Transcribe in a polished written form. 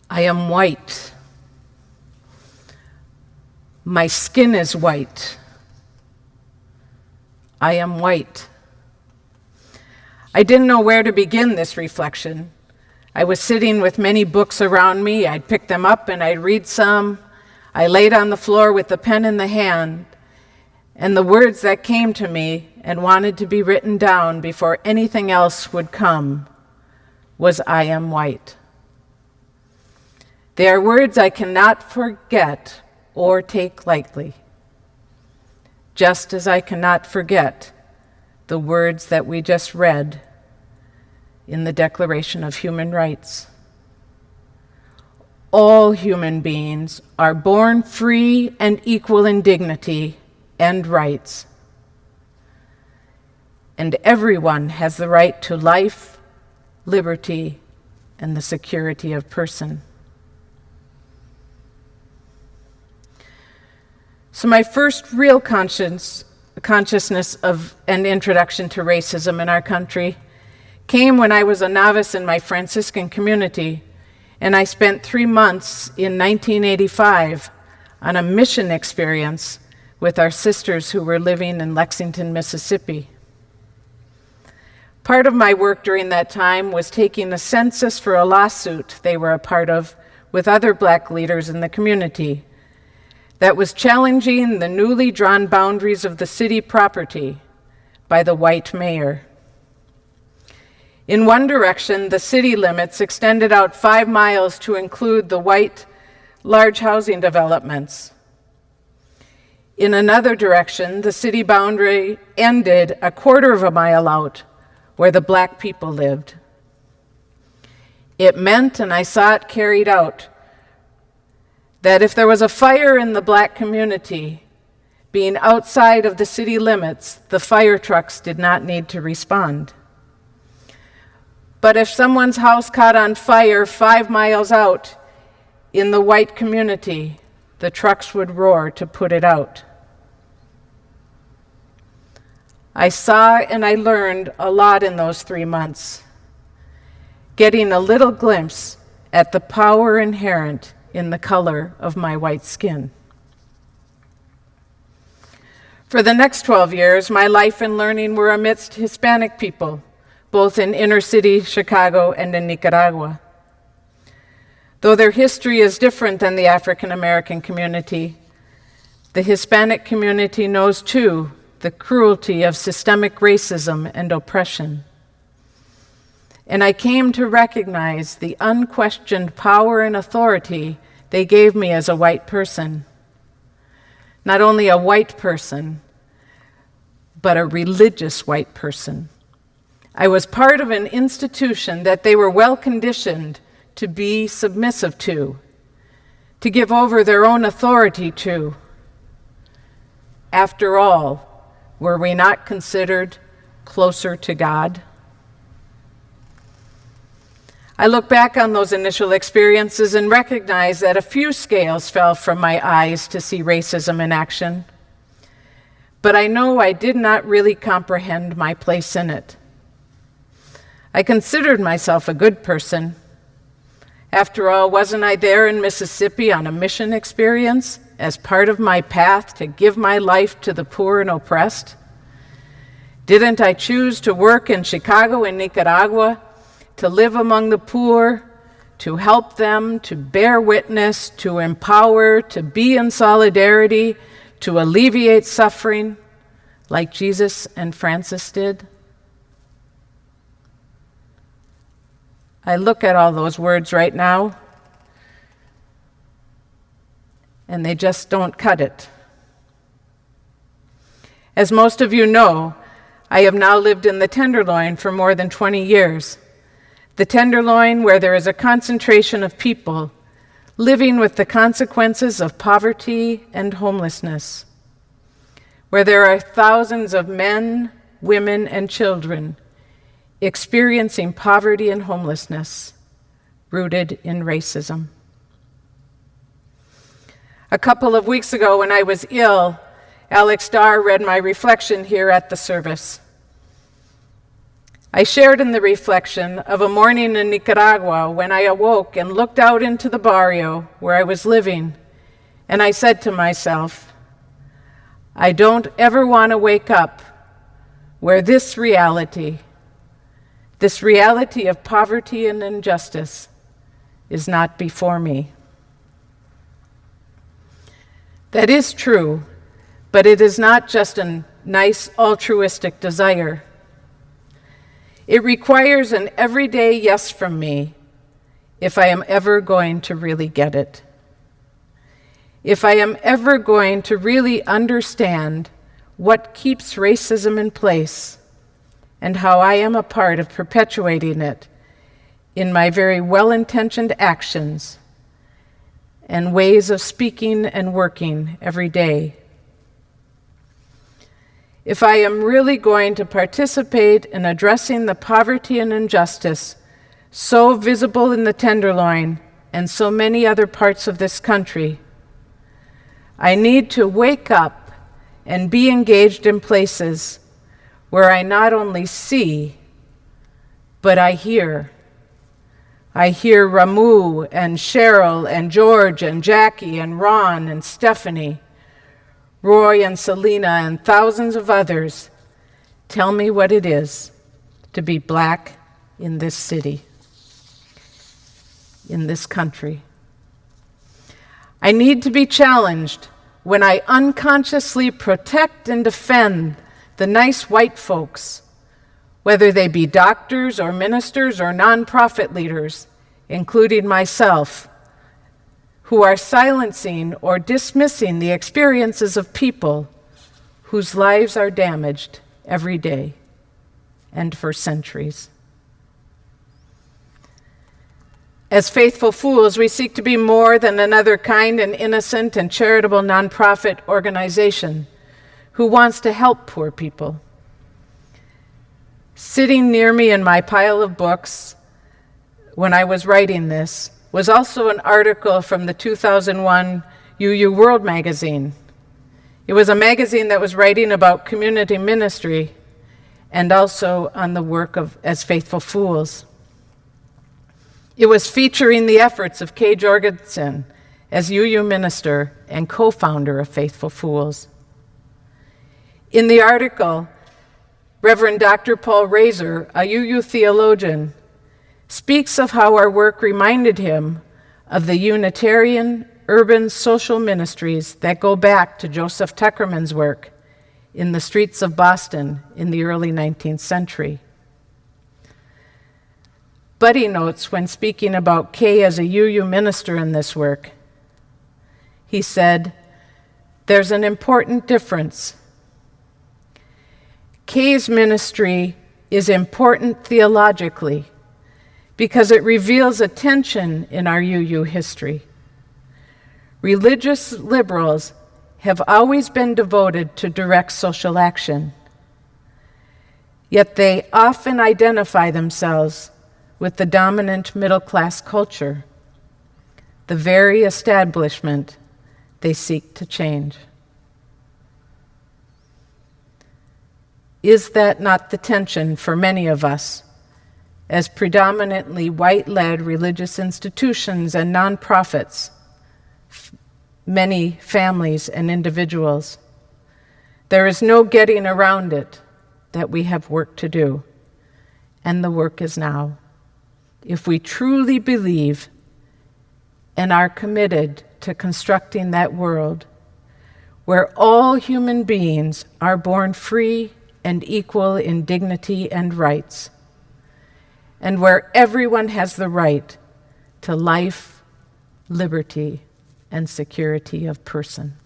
I am white. My skin is white. I am white. I didn't know where to begin this reflection. I was sitting with many books around me. I'd pick them up and I'd read some. I laid on the floor with the pen in the hand, and the words that came to me and wanted to be written down before anything else would come was, I am white. They are words I cannot forget or take lightly, just as I cannot forget the words that we just read in the Declaration of Human Rights. All human beings are born free and equal in dignity and rights, and everyone has the right to life, liberty, and the security of person. So my first real consciousness of an introduction to racism in our country came when I was a novice in my Franciscan community, and I spent 3 months in 1985 on a mission experience with our sisters who were living in Lexington, Mississippi. Part of my work during that time was taking a census for a lawsuit they were a part of with other Black leaders in the community that was challenging the newly drawn boundaries of the city property by the white mayor. In one direction, the city limits extended out 5 miles to include the white large housing developments. In another direction, the city boundary ended a 1/4 of a mile out where the Black people lived. It meant, and I saw it carried out, that if there was a fire in the Black community, being outside of the city limits, the fire trucks did not need to respond. But if someone's house caught on fire 5 miles out in the white community, the trucks would roar to put it out. I saw and I learned a lot in those 3 months, getting a little glimpse at the power inherent in the color of my white skin. For the next 12 years, my life and learning were amidst Hispanic people, both in inner city Chicago and in Nicaragua. Though their history is different than the African American community, the Hispanic community knows too the cruelty of systemic racism and oppression. And I came to recognize the unquestioned power and authority they gave me as a white person. Not only a white person, but a religious white person. I was part of an institution that they were well conditioned to be submissive to give over their own authority to. After all, were we not considered closer to God? I look back on those initial experiences and recognize that a few scales fell from my eyes to see racism in action. But I know I did not really comprehend my place in it. I considered myself a good person. After all, wasn't I there in Mississippi on a mission experience as part of my path to give my life to the poor and oppressed? Didn't I choose to work in Chicago and Nicaragua, to live among the poor, to help them, to bear witness, to empower, to be in solidarity, to alleviate suffering, like Jesus and Francis did? I look at all those words right now, and they just don't cut it. As most of you know, I have now lived in the Tenderloin for more than 20 years. The Tenderloin, where there is a concentration of people living with the consequences of poverty and homelessness, where there are thousands of men, women, and children experiencing poverty and homelessness rooted in racism. A couple of weeks ago when I was ill, Alex Starr read my reflection here at the service. I shared in the reflection of a morning in Nicaragua when I awoke and looked out into the barrio where I was living, and I said to myself, I don't ever want to wake up where this reality of poverty and injustice, is not before me. That is true, but it is not just a nice altruistic desire. It requires an everyday yes from me if I am ever going to really get it. If I am ever going to really understand what keeps racism in place and how I am a part of perpetuating it in my very well-intentioned actions and ways of speaking and working every day. If I am really going to participate in addressing the poverty and injustice so visible in the Tenderloin and so many other parts of this country, I need to wake up and be engaged in places where I not only see, but I hear. I hear Ramu and Cheryl and George and Jackie and Ron and Stephanie, Roy and Selena and thousands of others tell me what it is to be Black in this city, in this country. I need to be challenged when I unconsciously protect and defend the nice white folks, whether they be doctors or ministers or nonprofit leaders, including myself, who are silencing or dismissing the experiences of people whose lives are damaged every day and for centuries. As faithful fools, we seek to be more than another kind and innocent and charitable nonprofit organization who wants to help poor people. Sitting near me in my pile of books when I was writing this was also an article from the 2001 UU World magazine. It was a magazine that was writing about community ministry and also on the work of as faithful fools. It was featuring the efforts of Kay Jorgensen as UU minister and co-founder of Faithful Fools. In the article, Reverend Dr. Paul Razor, a UU theologian, speaks of how our work reminded him of the Unitarian urban social ministries that go back to Joseph Tuckerman's work in the streets of Boston in the early 19th century. Buddy notes when speaking about Kay as a UU minister in this work, he said, "There's an important difference. Kay's ministry is important theologically because it reveals a tension in our UU history. Religious liberals have always been devoted to direct social action, yet they often identify themselves with the dominant middle-class culture, the very establishment they seek to change." Is that not the tension for many of us as predominantly white-led religious institutions and nonprofits, many families and individuals? There is no getting around it that we have work to do, and the work is now. If we truly believe and are committed to constructing that world where all human beings are born free and equal in dignity and rights, and where everyone has the right to life, liberty, and security of person.